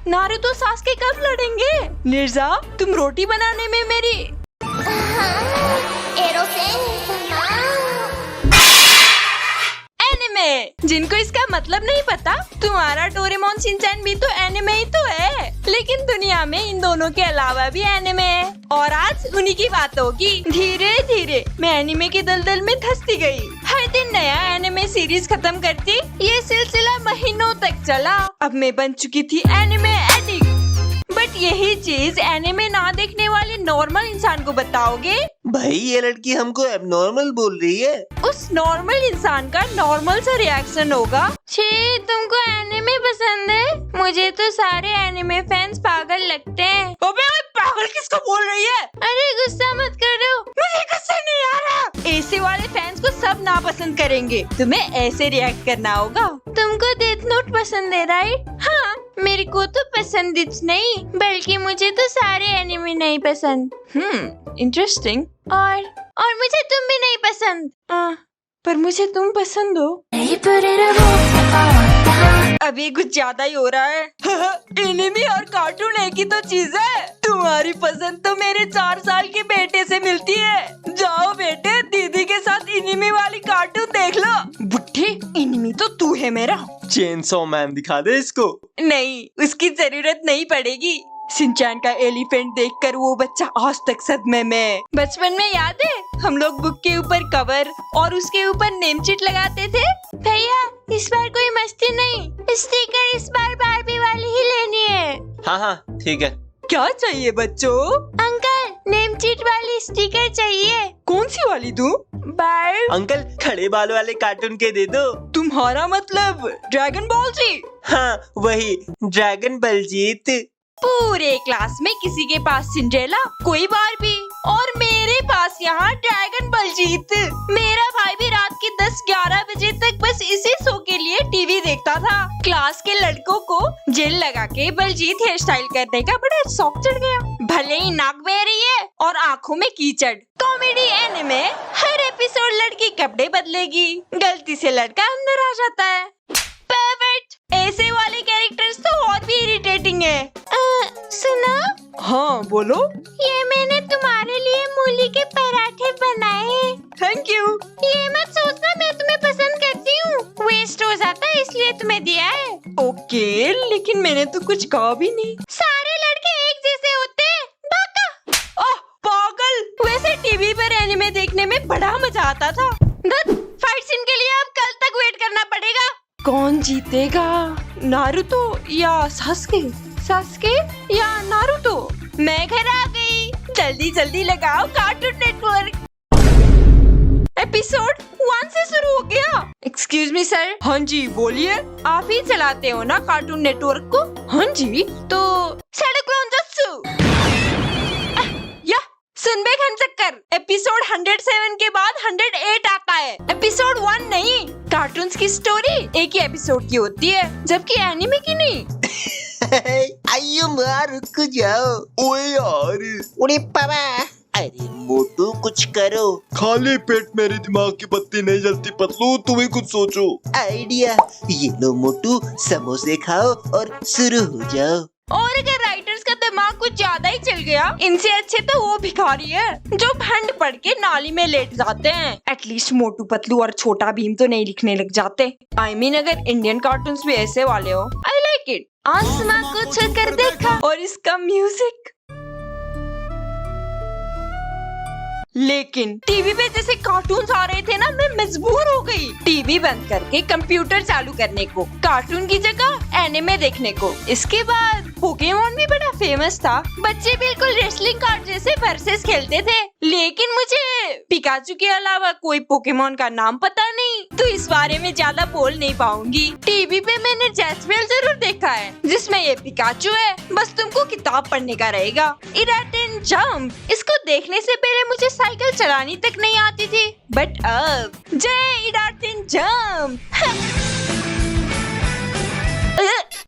Naruto सासके कब लड़ेंगे? निर्जा, तुम रोटी बनाने में मेरी एनिमे। जिनको इसका मतलब नहीं पता, तुम्हारा डोरेमोन शिनचैन भी तो एनिमे ही तो है, लेकिन दुनिया में इन दोनों के अलावा भी एनिमे है और आज उन्हीं की बात होगी। धीरे धीरे मैं एनिमे की दलदल में धंसती गई। हर दिन नया एनिमे सीरीज खत्म करती, ये सिलसिला महीनों तक चला। अब मैं बन चुकी थी एनिमे एडिक्ट। बट यही चीज एनिमे ना देखने वाले नॉर्मल इंसान को बताओगे? भाई ये लड़की हमको एबनॉर्मल बोल रही है। उस नॉर्मल इंसान का नॉर्मल सा रिएक्शन होगा, छे तुमको एनिमे पसंद है? मुझे तो सारे एनिमे फैंस पागल लगते हैं। अबे पागल किसको बोल रही है? अरे गुस्सा मत करो, मुझे गुस्सा नहीं आ रहा। ऐसे वाले फैंस को सब नापसंद करेंगे, तुम्हें ऐसे रिएक्ट करना होगा। तुमको डेथ नोट पसंद है राइट? हाँ, मेरे को तो पसंद नहीं, बल्कि मुझे तो सारे एनिमे नहीं पसंद। इंटरेस्टिंग। और मुझे तुम भी नहीं पसंद। पर मुझे तुम पसंद हो। अब ये कुछ ज्यादा ही हो रहा है। एनिमे और कार्टून एक ही तो चीज है। तुम्हारी पसंद तो मेरे 4 साल के बेटे से मिलती है। जाओ बेटे, दीदी के साथ एनिमे वाली कार्टून देख लो। बुढ़े, एनिमे तो तू है मेरा। चेनसॉ मैन दिखा दे इसको। नहीं, उसकी जरूरत नहीं पड़ेगी। शिनचैन का एलिफेंट देखकर वो बच्चा आज तक सदमे में। बचपन में याद है, हम लोग बुक के ऊपर कवर और उसके ऊपर नेम चिट लगाते थे। भैया इस बार कोई मस्ती नहीं, स्टिकर इस बार बारबी वाली ही लेनी है। हाँ ठीक है। क्या चाहिए बच्चों? अंकल, नेम चिट वाली स्टिकर चाहिए। कौन सी वाली तू? बार्ब। अंकल, खड़े बाल वाले कार्टून के दे दो। तुम्हारा मतलब ड्रैगन बॉल जी? हाँ वही, ड्रैगन बलजीत। पूरे क्लास में किसी के पास सिंड्रेला, कोई बारबी और मेरे पास यहाँ ड्रैगन बलजीत। मेरा भाई भी रात के 10-11 बजे तक बस इसी शो के लिए टीवी देखता था। क्लास के लड़कों को जेल लगा के बलजीत हेयर स्टाइल करने का बड़ा शौक चढ़ गया। भले ही नाक बह रही है और आँखों में कीचड़। कॉमेडी एनिमे, हर एपिसोड लड़की कपड़े बदलेगी, गलती से लड़का अंदर आ जाता है। परवर्ट, ऐसे वाले कैरेक्टर्स तो और भी इरिटेटिंग है। सुना? हाँ बोलो। ये मैंने तुम्हारे लिए मूली के पराठे बनाए हैं। Thank you. ये मत सोचना मैं तुम्हें पसंद करती हूँ, वेस्ट हो जाता है इसलिए तुम्हें दिया है। ओके, लेकिन मैंने तो कुछ कहा भी नहीं। सारे लड़के एक जैसे होते हैं, बाका। पागल। वैसे टीवी पर एनिमे देखने में बड़ा मजा आता था। फाइट सीन के लिए अब कल तक वेट करना पड़ेगा। कौन जीतेगा, नारुतो या सास्के? सास्के या नारुतो? मैं घर आ गई। जल्दी जल्दी लगाओ कार्टून नेटवर्क। एपिसोड 1 से शुरू हो गया। Excuse me sir. हाँ जी बोलिए। आप ही चलाते हो ना कार्टून नेटवर्क को? हाँ जी। तो या सुनबे खन चक्कर। एपिसोड 107 के बाद 108 आता है। एपिसोड 1 नहीं। कार्टून्स की स्टोरी एक ही एपिसोड की होती है, जबकि एनिमे की नहीं। आइयो मार, रुक जाओ। ओए यार, उरे पापा। अरे मोटू कुछ करो। खाली पेट मेरी दिमाग की बत्ती नहीं जलती पतलू, तुम ही कुछ सोचो। आइडिया, ये लो मोटू, समोसे खाओ और शुरू हो जाओ। और अगर राइटर्स का दिमाग कुछ ज्यादा ही चल गया, इनसे अच्छे तो वो भिखारी है जो भंड पढ़ के नाली में लेट जाते हैं। एटलीस्ट मोटू पतलू और छोटा भीम तो नहीं लिखने लग जाते। I mean, अगर इंडियन कार्टून्स भी ऐसे वाले हो, आई लाइक इट। आसमां को छूकर देखा और इसका म्यूजिक। लेकिन टीवी पे जैसे कार्टून्स आ रहे थे ना, मैं मजबूर हो गई टीवी बंद करके कंप्यूटर चालू करने को, कार्टून की जगह एनिमे देखने को। इसके बाद पोकेमोन भी बड़ा फेमस था। बच्चे बिल्कुल रेसलिंग कार्ड जैसे वर्सेस खेलते थे, लेकिन मुझे पिकाचू के अलावा कोई पोकेमोन का नाम पता नहीं, तो इस बारे में ज्यादा बोल नहीं पाऊंगी। टीवी पे मैंने जैस्पेल जरूर देखा है, जिसमें ये पिकाचू है। बस तुमको किताब पढ़ने का रहेगा। इराटेन जंप, इसको देखने से पहले मुझे साइकिल चलानी तक नहीं आती थी, बट अब जय इराटेन जंप।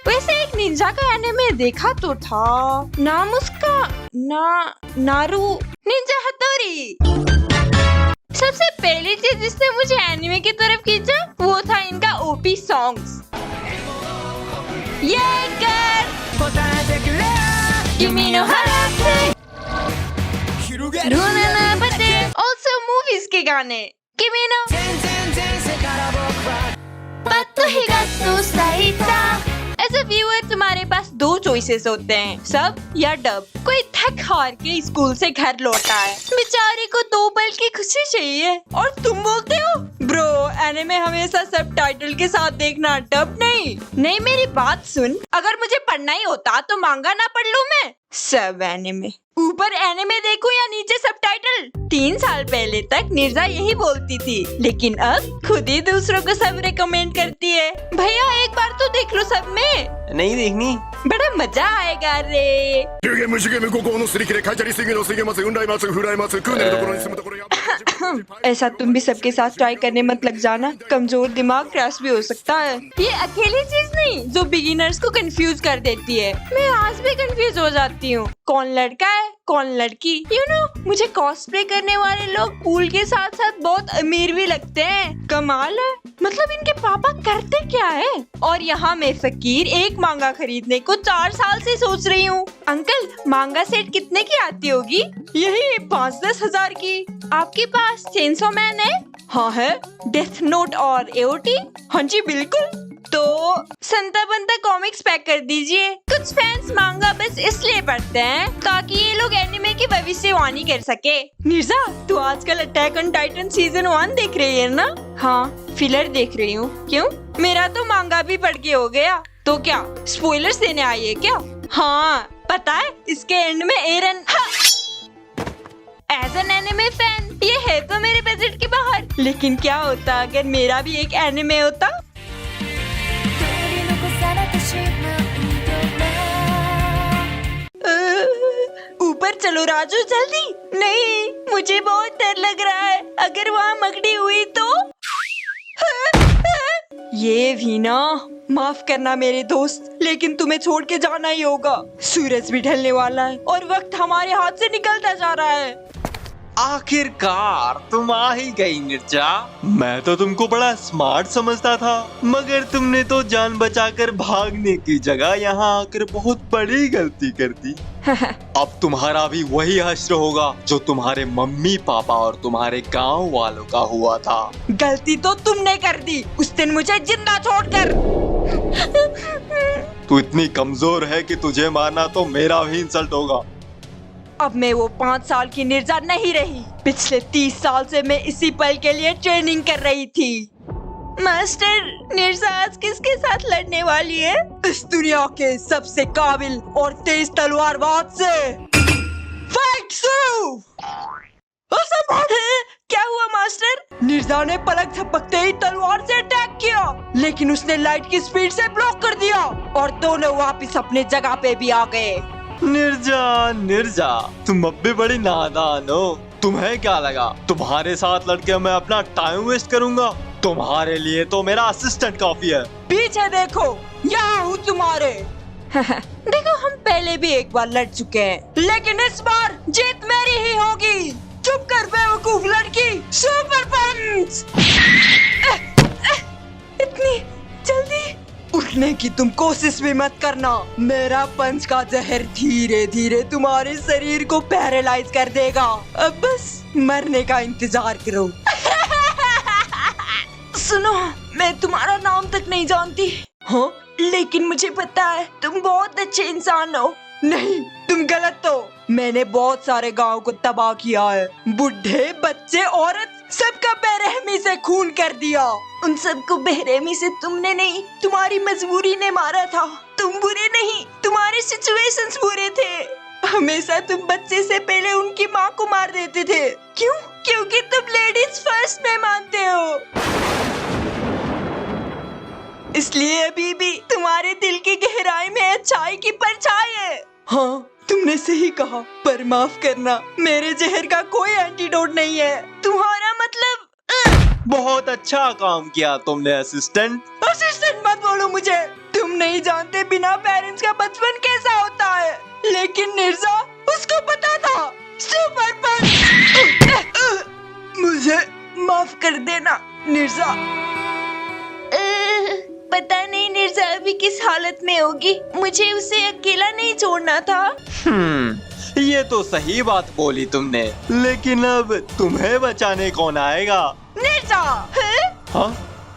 वैसे एक निंजा का एनिमे देखा तो था, नाम उसका नारू निंजा हथौड़ी। सबसे पहली चीज जिसने मुझे एनिमे की तरफ खींचा वो था इनका ओपी सॉन्ग्स। ये कर 君の腹ってAlso movies के गाने君のパッと日が咲いたAs a viewer तुम्हारे पास दो चॉइसेस होते हैं, सब या डब। कोई थक हार के स्कूल से घर लौटा है, बेचारे को 2 पल की खुशी चाहिए और तुम बोलते हो ब्रो एनिमे हमेशा सबटाइटल के साथ देखना, डब नहीं मेरी बात सुन, अगर मुझे पढ़ना ही होता तो मांगा ना पढ़ लूं मैं। सब एनिमे ऊपर एनिमे देखूं या नीचे सबटाइटल। 3 साल पहले तक निर्जा यही बोलती थी, लेकिन अब खुद ही दूसरों को सब रिकमेंड करती है। भैया एक बार तो देख लो सब में। नहीं देखनी, बड़ा मजा आएगा रे। ऐसा तुम भी सबके साथ ट्राई करने मत लग जाना, कमजोर दिमाग क्रैश भी हो सकता है। ये अकेली चीज नहीं जो बिगिनर्स को कंफ्यूज कर देती है, मैं आज भी कंफ्यूज हो जाती हूँ, कौन लड़का है कौन लड़की। यू नो मुझे कॉस्प्ले करने वाले लोग कूल के साथ साथ बहुत अमीर भी लगते हैं, कमाल है। मतलब इनके पापा करते क्या है। और यहाँ मैं फकीर एक मांगा खरीदने को 4 साल से सोच रही हूँ। अंकल मांगा सेट कितने की आती होगी? यही 5-10 हजार की। आपके पास चेनसो मैन है? हाँ है। डेथ नोट और एओटी? हाँ जी बिल्कुल। तो संता बंता कॉमिक्स पैक कर दीजिए। कुछ फैंस मांगा बस इसलिए पढ़ते हैं ताकि ये लोग एनिमे की भविष्यवाणी कर सके। निर्जा तू आजकल अटैक ऑन टाइटन सीजन 1 देख रही है ना? हाँ फिलर देख रही हूँ। क्यों? मेरा तो मांगा भी पढ़ के हो गया। तो क्या स्पॉयलर्स देने आई है क्या? हाँ पता है इसके एंड में एरन एज एन एनिमे फैन ये है तो मेरे बजट के बाहर, लेकिन क्या होता अगर मेरा भी एक एनिमे होता। ऊपर चलो राजू जल्दी। नहीं मुझे बहुत डर लग रहा है, अगर वहाँ मगड़ी हुई तो। ये भी ना, माफ करना मेरे दोस्त, लेकिन तुम्हें छोड़ के जाना ही होगा। सूरज भी ढलने वाला है और वक्त हमारे हाथ से निकलता जा रहा है। आखिरकार तुम आ ही गई निर्जा। मैं तो तुमको बड़ा स्मार्ट समझता था, मगर तुमने तो जान बचाकर भागने की जगह यहाँ आकर बहुत बड़ी गलती कर दी। अब तुम्हारा भी वही हश्र होगा जो तुम्हारे मम्मी पापा और तुम्हारे गांव वालों का हुआ था। गलती तो तुमने कर दी उस दिन मुझे जिंदा छोड़कर। तू इतनी कमजोर है कि तुझे मारना तो मेरा भी इंसल्ट होगा। अब मैं वो 5 साल की निर्जा नहीं रही। पिछले 30 साल से मैं इसी पल के लिए ट्रेनिंग कर रही थी। मास्टर निर्जा आज किसके साथ लड़ने वाली है? इस दुनिया के सबसे काबिल और तेज तलवारबाज से। फाइट शुरू। क्या हुआ मास्टर? निर्जा ने पलक झपकते ही तलवार से अटैक किया, लेकिन उसने लाइट की स्पीड से ब्लॉक कर दिया और दोनों वापस अपने जगह पे भी आ गए। निर्जा तुम अब भी बड़ी नादान हो। तुम्हें क्या लगा तुम्हारे साथ लड़के मैं अपना टाइम वेस्ट करूंगा? तुम्हारे लिए तो मेरा असिस्टेंट काफी है। पीछे देखो यहाँ हूँ तुम्हारे। देखो हम पहले भी एक बार लड़ चुके हैं, लेकिन इस बार जीत मेरी ही होगी। चुप कर बेवकूफ लड़की। Super punch. इतनी जल्दी उठने की तुम कोशिश भी मत करना, मेरा पंच का जहर धीरे धीरे तुम्हारे शरीर को पैरालाइज कर देगा। अब बस मरने का इंतजार करो। सुनो मैं तुम्हारा नाम तक नहीं जानती। हाँ लेकिन मुझे पता है तुम बहुत अच्छे इंसान हो। नहीं तुम गलत हो। मैंने बहुत सारे गांव को तबाह किया है, बुढ़े बच्चे औरत सबका बेरहमी से खून कर दिया। उन सबको बेरहमी से तुमने नहीं, तुम्हारी मजबूरी ने मारा था। तुम बुरे नहीं, तुम्हारे सिचुएशंस बुरे थे। हमेशा तुम बच्चे से पहले उनकी माँ को मार देते थे। क्यों? क्योंकि तुम लेडीज फर्स्ट में मानते हो। इसलिए अभी भी तुम्हारे दिल की गहराई में अच्छाई की परछाई है। हाँ तुमने सही कहा, पर माफ करना मेरे जहर का कोई एंटीडोट नहीं है। तुम्हारा मतलब बहुत अच्छा काम किया तुमने असिस्टेंट। असिस्टेंट मत बोलो मुझे। तुम नहीं जानते बिना पेरेंट्स का बचपन कैसा होता है, लेकिन निर्जा उसको पता था। Super punch. मुझे माफ कर देना निर्जा। पता नहीं निर्जा अभी किस हालत में होगी, मुझे उसे अकेला नहीं छोड़ना था। ये तो सही बात बोली तुमने, लेकिन अब तुम्हें बचाने कौन आएगा? निर्जा हाँ,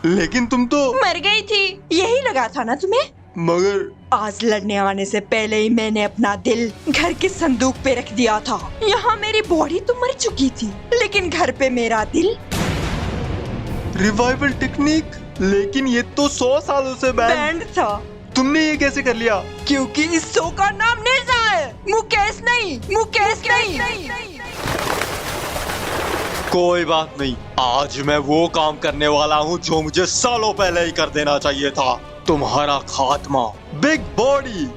लेकिन तुम तो मर गई थी, यही लगा था ना तुम्हें? मगर आज लड़ने आने से पहले ही मैंने अपना दिल घर के संदूक पे रख दिया था। यहाँ मेरी बॉडी तो मर चुकी थी, लेकिन घर पे मेरा दिल। Revival technique? लेकिन ये तो 100 सालों से बैंड था। तुमने ये कैसे कर लिया? क्योंकि इस शो का नाम निर्जा है, मुकेश नहीं, मुकेश नहीं। कोई बात नहीं, आज मैं वो काम करने वाला हूँ जो मुझे सालों पहले ही कर देना चाहिए था। तुम्हारा खात्मा, बिग बॉडी।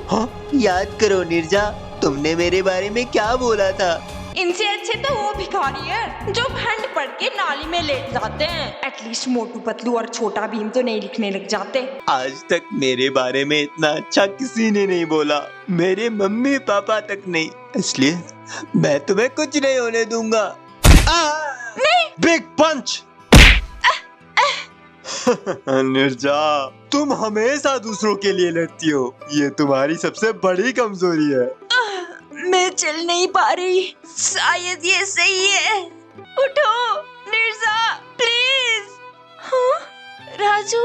हाँ? याद करो निर्जा, तुमने मेरे बारे में क्या बोला था? इनसे अच्छे तो वो भिखारी है जो भंड पढ़ के नाली में लेट जाते हैं। एटलीस्ट मोटू पतलू और छोटा भीम तो नहीं लिखने लग जाते। आज तक मेरे बारे में इतना अच्छा किसी ने नहीं बोला, मेरे मम्मी पापा तक नहीं, इसलिए मैं तुम्हें कुछ नहीं होने दूंगा। नहीं। बिग पंच। निर्जा, तुम हमेशा दूसरों के लिए लड़ती हो, ये तुम्हारी सबसे बड़ी कमजोरी है। मैं चल नहीं पा रही, शायद ये सही है। उठो निर्जा, प्लीज। हाँ? राजू,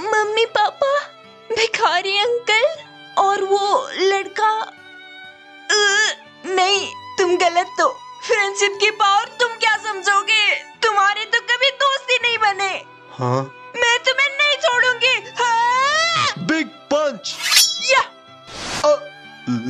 मम्मी पापा, भिखारी अंकल और वो लड़का। नहीं, तुम गलत हो। फ्रेंडशिप की पावर तुम क्या समझोगे? तुम्हारे तो कभी दोस्ती नहीं बने। हाँ? मैं तुम्हें नहीं छोड़ूंगी। हाँ? बिग पंच। या।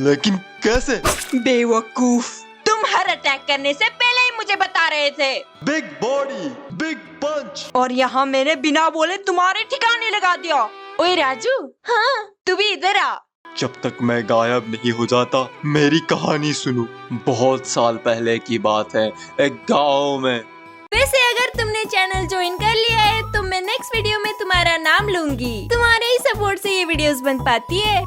लेकिन कैसे? बेवकूफ, तुम हर अटैक करने से पहले ही मुझे बता रहे थे। बिग बॉडी, बिग पंच। और यहाँ मैंने बिना बोले तुम्हारे ठिकाने लगा दिया। ओए राजू, हाँ तू भी इधर आ। जब तक मैं गायब नहीं हो जाता, मेरी कहानी सुनो। बहुत साल पहले की बात है, एक गांव में। वैसे अगर तुमने चैनल ज्वाइन कर लिया है तो मैं नेक्स्ट वीडियो में तुम्हारा नाम लूंगी। तुम्हारे ही सपोर्ट से ये वीडियोस बन पाती है।